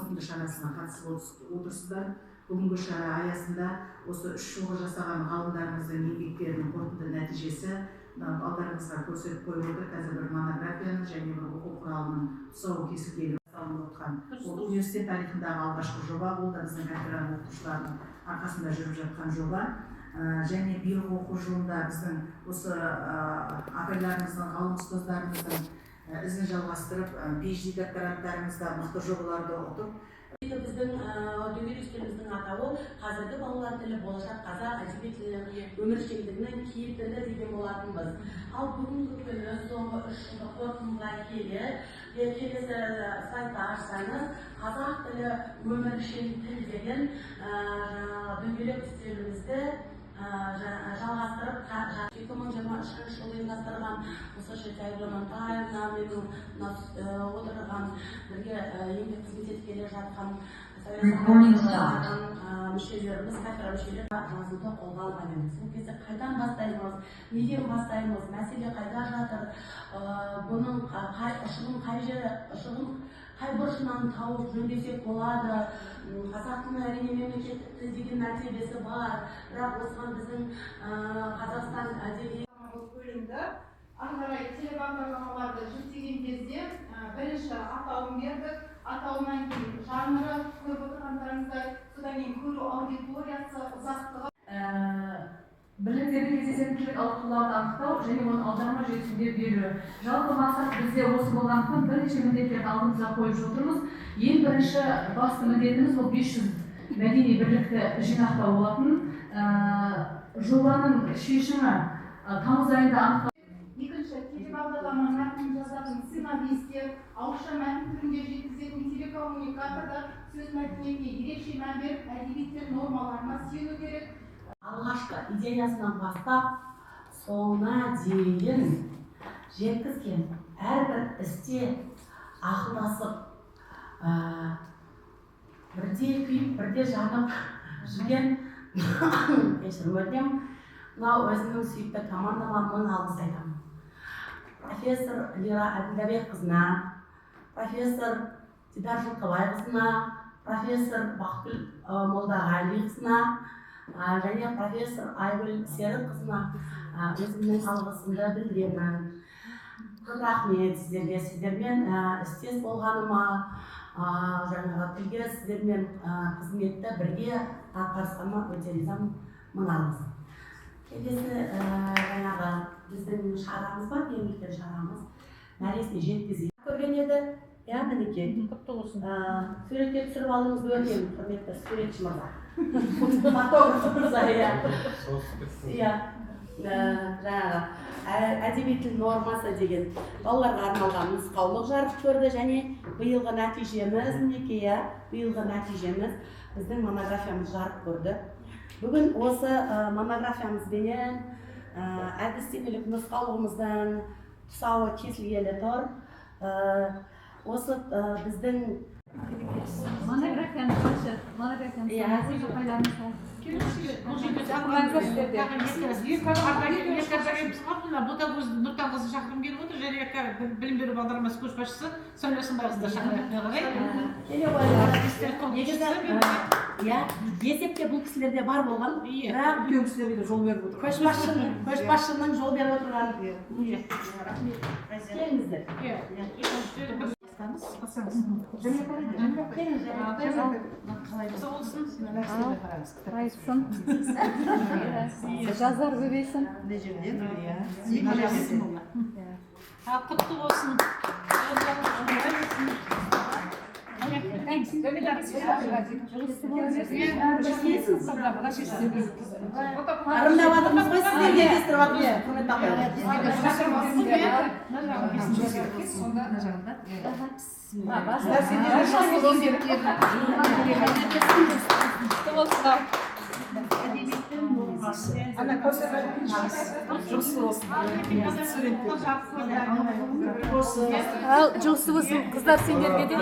қорытынды шарасына қатысып отырсыздар. Бүгінгі шара аясында осы 3 жылғы жасаған ғалымдарымыздың еңбектерінің қорытынды нәтижесі алдарыңызға көрсетіп қойып отыр. Қазір бір монографияны және бір оқу құралының тұсауы кесілгелі жасалынып отқан. Ол университет тарихындағы алғашқы жоба, ол да біздің кафедраның оқытушыларының арқасында жүріп жатқан жоба. Және биылғы оқу жылында біздің осы апайларымыздың, ғалым ұстаздарымыздың ізін жалғастырып, PhD докторанттарымызда мықты жобаларды ұтып, біздің дөңгелек үстеліміздің атауы қазіргі балалар тілі, болашақ қазақ әдеби тілі өміршеңдігінің киелі тілі деген болатынбыз. Ал бүгінгі күні соңғы 3 жылдық қорытындыға келесі сайтты ашсаңыз, қазақ тілі өміршең тіл деген дөңгелек үстелімізді жалғастырып, 2023 жылы ұйымдастырылған осы Шетайгүл Амантаевна менің отырған бірге еңбек қызмет етіп келе жатқан мүшелеріміз, кафедра мүшелері жазуды қолға алған едік. Сол кезде қайдан бастаймыз, неден бастаймыз, мәселе қайда жатыр, бұның ұшығын қай бұрышынан тауып жөндесек болады. Қазақ тілінің әрине мемлекеттік тіл деген мәртебесі бар, бірақ осыған біздің Қазақстан әдеби бөлінді. Ары қарай телебағдарламаларды жүктеген кезде бірінші атауын бердік. Атауынан кейін жанры көріп отырғандарыңыздай, содан кейін көру аудиториясы, ұзақтығы. Бірліктерді кездесетіншілік ауытқуларды анықтау және оның аударма жүйесінде беру. Жалпы мақсат бізде осы болғандықтан бірнеше міндеттерді алдымызға қойып отырмыз. Ең бірінші басты міндетіміз ол 500 мәдени бірлікті жинақтау болатын. Жобаның шешімі тамыз айында анықталды. Екінші, телебағдарлама мәтінін жазатын сценаристер, ауызша мәтін түрінде жеткізетін телекоммуникаторда сөз мәдениетіне ерекше мән беріп, әдеби тіл нормаларына сүйену керек. Алғашқы идеясынан бастап, соңына дейін жеткізген әрбір істе ақылдасып, бірде күйіп, бірде жанып жүрген мынау өзімнің сүйікті командама мың алғыс айтамын. Профессор Лира Әбділдәбекқызына, профессор Дидар Жылқыбайқызына, профессор Бақгүл Молдағалиқызына және профессор Айгүл Серікқызына өзімнің алғысымды білдіремін. Көп рахмет сіздерге, сіздермен істес болғаныма, жаңағы тілге сіздермен қызметті бірге атқарысқаныма өте ризамын. Мың алғыс. Келесі жаңағы біздің шарамыз бар, ең үлкен шарамыз мәресіне жеткізейік. Көрген еді, иә, мінекей. Құтты болсын. Суретке түсіріп алуыңызды өтінемін, құрметті суретші мырза. Фотограф мырза, иә. Иә, жаңағы әдеби тіл нормасы деген балаларға арналған нұсқаулық жарық көрді және биылғы нәтижеміз, мінекей, биылғы нәтижеміз біздің монографиямыз жарық көрді. Бүгін осы монографиямызбенен әдістемелік нұсқаулығымыздың тұсауы кесілгелі тұр. Осы біздің Монографияны қанша? Монографияны Нұртанқызы шақырым келіп отыр, және білім беру бағдарламасы көшбасшысы сөйлесімбайқызды есепте бұл кісілерде бар болған, бірақ үлкен кісілерге жол беріп отыр. Көшбасшының жол беріп отырған. Келіңіздер. Жазар көбейсін. Құтты болсын. Арымдап атырмыз ғой, сіздерге естіріп атырмыз. Құрметті Жұмысы болсын, қыздар сендерге де.